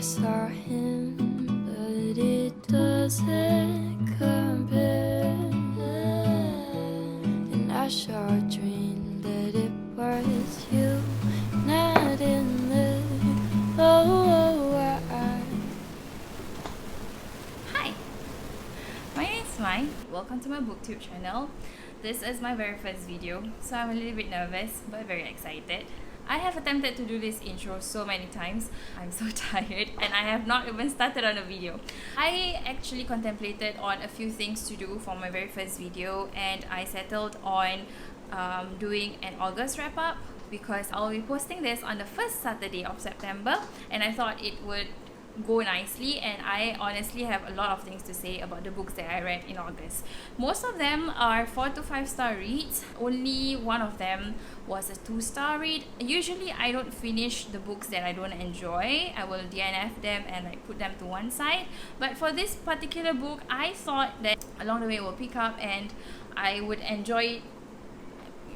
I saw him, but it doesn't compare. And I sure dreamed that it was you, not in the Hi, my name is Mai. Welcome to my booktube channel. This is my very first video, so I'm a little bit nervous but very excited. I have attempted to do this intro so many times. I'm so tired and I have not even started on a video. I actually contemplated on a few things to do for my very first video, and I settled on doing an August wrap up because I'll be posting this on the first Saturday of September, and I thought it would go nicely, and I honestly have a lot of things to say about the books that I read in August. Most of them are 4 to 5 star reads. Only one of them was a 2-star read. Usually I don't finish the books that I don't enjoy. I will DNF them and like put them to one side. But for this particular book, I thought that along the way it will pick up and I would enjoy it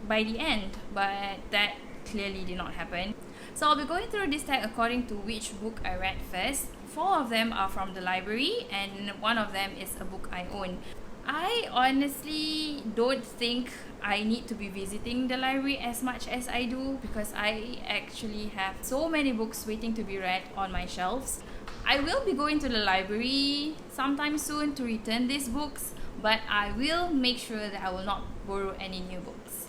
by the end, but that clearly did not happen. So I'll be going through this tag according to which book I read first. 4 of them are from the library and one of them is a book I own. I honestly don't think I need to be visiting the library as much as I do, because I actually have so many books waiting to be read on my shelves. I will be going to the library sometime soon to return these books, but I will make sure that I will not borrow any new books.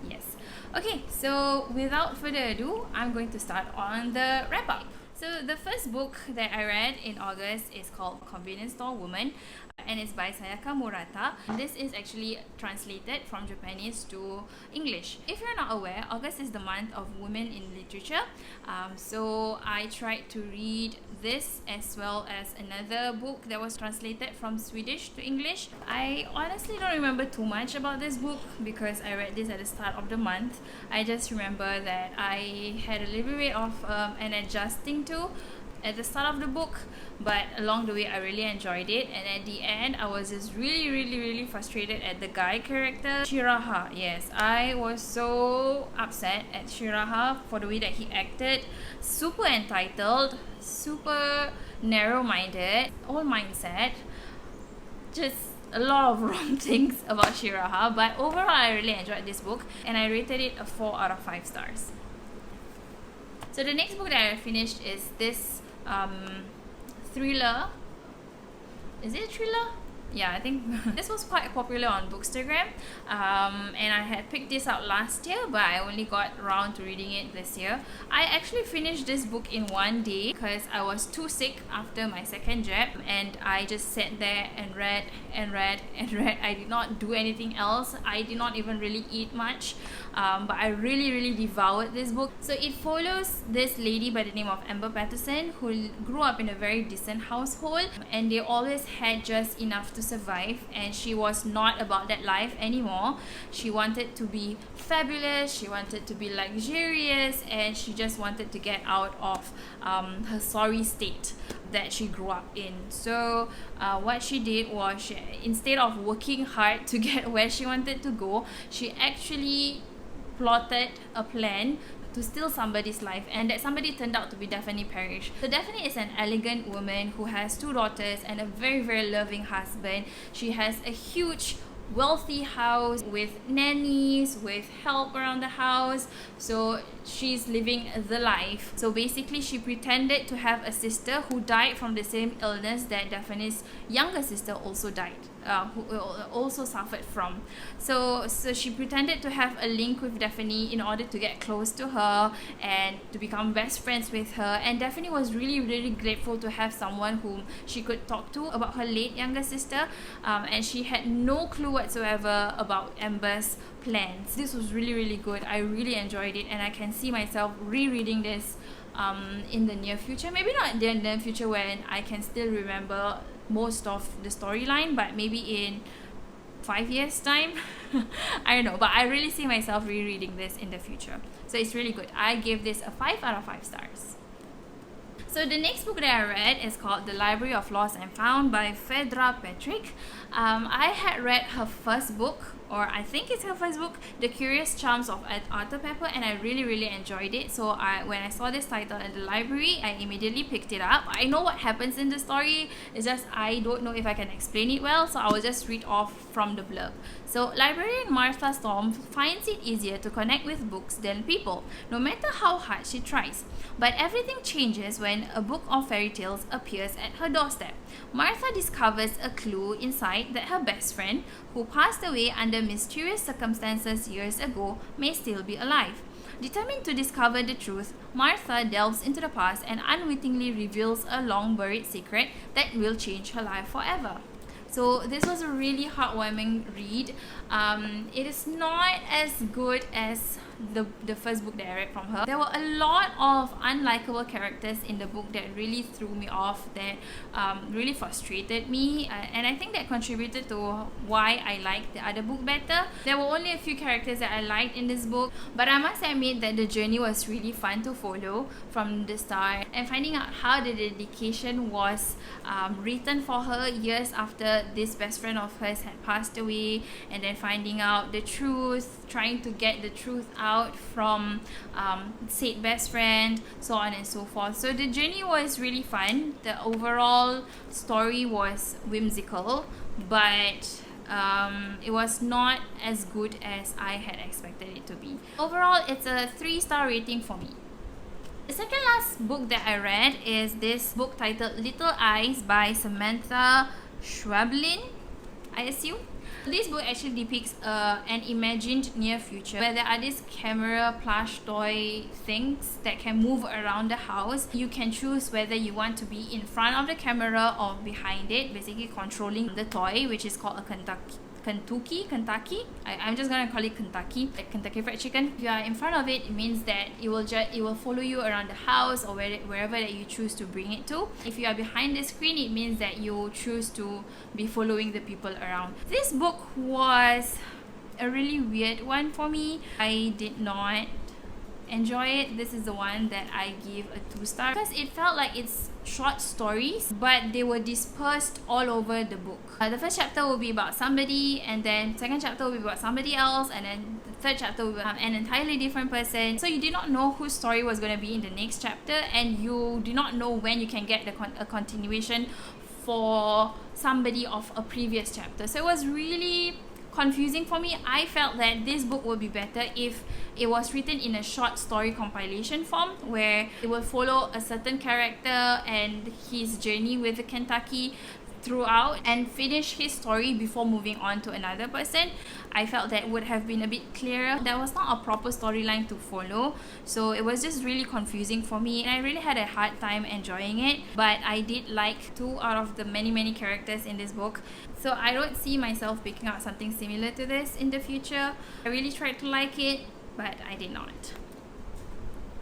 Yes. Okay, so without further ado, I'm going to start on the wrap up. So the first book that I read in August is called Convenience Store Woman, and it's by Sayaka Murata. This is actually translated from Japanese to English. If you're not aware, August is the month of women in literature. So I tried to read this as well as another book that was translated from Swedish to English. I honestly don't remember too much about this book because I read this at the start of the month. I just remember that I had a little bit of an adjusting to at the start of the book, but along the way I really enjoyed it, and at the end I was just really frustrated at the guy character, Shiraha. Yes, I was so upset at Shiraha for the way that he acted. Super entitled, super narrow-minded, old mindset, just a lot of wrong things about Shiraha. But overall I really enjoyed this book and I rated it a 4 out of 5 stars. So the next book that I finished is this thriller. Is it a thriller? Yeah, I think this was quite popular on Bookstagram, and I had picked this out last year, but I only got around to reading it this year. I actually finished this book in one day because I was too sick after my second jab, and I just sat there and read and read and read. I did not do anything else. I did not even really eat much, but I really devoured this book. So it follows this lady by the name of Amber Patterson, who grew up in a very decent household, and they always had just enough to survive, and she was not about that life anymore. She wanted to be fabulous, she wanted to be luxurious, and she just wanted to get out of her sorry state that she grew up in. So what she did was, instead of working hard to get where she wanted to go, she actually plotted a plan to steal somebody's life, and that somebody turned out to be Daphne Parrish. So Daphne is an elegant woman who has 2 daughters and a very loving husband. She has a huge wealthy house with nannies, with help around the house, so she's living the life. So basically she pretended to have a sister who died from the same illness that Daphne's younger sister also died, who also suffered from. So she pretended to have a link with Daphne in order to get close to her and to become best friends with her, and Daphne was really grateful to have someone whom she could talk to about her late younger sister, and she had no clue whatsoever about Amber's plans. This was really good. I really enjoyed it, and I can see myself rereading this in the near future. Maybe not in the near future when I can still remember most of the storyline, but maybe in 5 years time. I don't know, but I really see myself rereading this in the future. So it's really good. I give this a 5 out of 5 stars. So the next book that I read is called The Library of Lost and Found by Phaedra Patrick. I had read her first book or I think it's her first book, The Curious Charms of Arthur Pepper, and I really enjoyed it. So when I saw this title at the library, I immediately picked it up. I know what happens in the story, it's just I don't know if I can explain it well, so I will just read off from the blurb. So, librarian Martha Storm finds it easier to connect with books than people, no matter how hard she tries. But everything changes when a book of fairy tales appears at her doorstep. Martha discovers a clue inside that her best friend, who passed away under mysterious circumstances years ago, may still be alive. Determined to discover the truth, Martha delves into the past and unwittingly reveals a long-buried secret that will change her life forever. So this was a really heartwarming read. It is not as good as the first book that I read from her. There were a lot of unlikable characters in the book that really threw me off, that really frustrated me, and I think that contributed to why I liked the other book better. There were only a few characters that I liked in this book, but I must admit that the journey was really fun to follow from the start, and finding out how the dedication was written for her years after this best friend of hers had passed away, and then finding out the truth, trying to get the truth out from said best friend, so on and so forth. So the journey was really fun. The overall story was whimsical, but it was not as good as I had expected it to be. Overall, it's a 3-star rating for me. The second last book that I read is this book titled Little Eyes by Samantha Schweblin, I assume. This book actually depicts an imagined near future where there are these camera plush toy things that can move around the house. You can choose whether you want to be in front of the camera or behind it, basically controlling the toy, which is called a Kentucky. I'm just gonna call it Kentucky, like Kentucky Fried Chicken. If you are in front of it, it means that it will follow you around the house or wherever that you choose to bring it to. If you are behind the screen, it means that you choose to be following the people around. This book was a really weird one for me. I did not enjoy it. This is the one that I give a 2-star because it felt like it's short stories, but they were dispersed all over the book. The first chapter will be about somebody, and then second chapter will be about somebody else, and then the third chapter will be about an entirely different person. So you did not know whose story was going to be in the next chapter, and you do not know when you can get a continuation for somebody of a previous chapter. So it was really confusing for me. I felt that this book would be better if it was written in a short story compilation form, where it will follow a certain character and his journey with the Kentucky throughout and finish his story before moving on to another person. I felt that would have been a bit clearer. There was not a proper storyline to follow, so it was just really confusing for me, and I really had a hard time enjoying it. But I did like 2 out of the many characters in this book, so I don't see myself picking out something similar to this in the future. I really tried to like it, but I did not.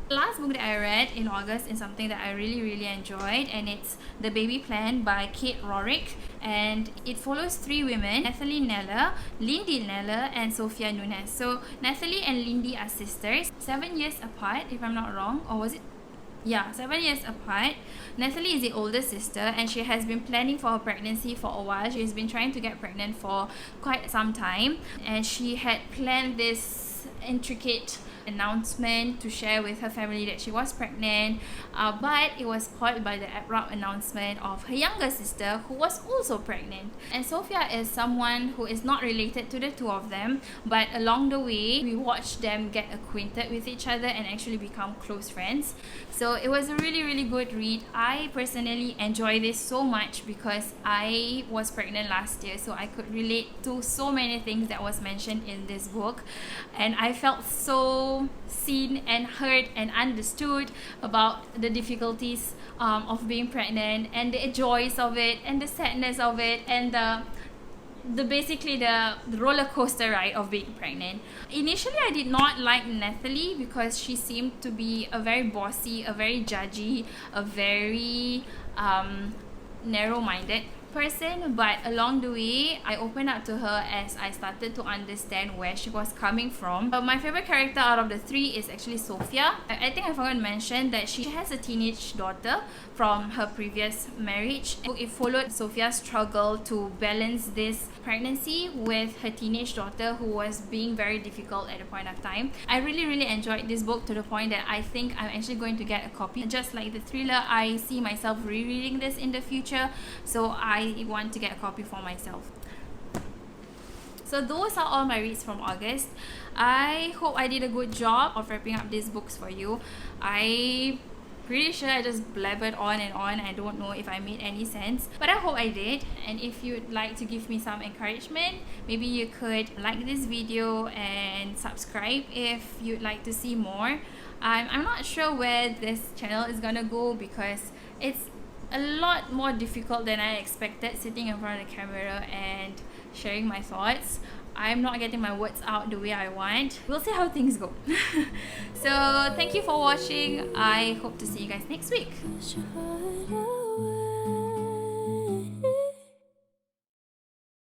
The last book that I read in August is something that I really enjoyed, and it's The Baby Plan by Kate Rorick, and it follows 3 women, Nathalie Neller, Lindy Neller, and Sophia Nunes. So Nathalie and Lindy are sisters, 7 years apart if I'm not wrong, or was it? Yeah, 7 years apart. Nathalie is the older sister, and she has been planning for her pregnancy for a while. She's been trying to get pregnant for quite some time, and she had planned this intricate announcement to share with her family that she was pregnant, but it was spoiled by the abrupt announcement of her younger sister, who was also pregnant. And Sophia is someone who is not related to the 2 of them, but along the way we watched them get acquainted with each other and actually become close friends. So it was a really good read. I personally enjoy this so much because I was pregnant last year, so I could relate to so many things that was mentioned in this book, and I felt so seen and heard and understood about the difficulties of being pregnant, and the joys of it, and the sadness of it, and basically the roller coaster ride of being pregnant. Initially, I did not like Nathalie because she seemed to be a very bossy, a very judgy, a very narrow-minded person, but along the way I opened up to her as I started to understand where she was coming from. But my favorite character out of the three is actually Sophia. I think I forgot to mention that she has a teenage daughter from her previous marriage. It followed Sophia's struggle to balance this pregnancy with her teenage daughter, who was being very difficult at the point of time. I really enjoyed this book to the point that I think I'm actually going to get a copy. Just like the thriller, I see myself rereading this in the future, so I want to get a copy for myself. So those are all my reads from August. I hope I did a good job of wrapping up these books for you. I'm pretty sure I just blabbered on and on. I don't know if I made any sense, but I hope I did. And if you'd like to give me some encouragement, maybe you could like this video and subscribe if you'd like to see more. I'm not sure where this channel is gonna go because it's a lot more difficult than I expected, sitting in front of the camera and sharing my thoughts. I'm not getting my words out the way I want. We'll see how things go. So thank you for watching. I hope to see you guys next week.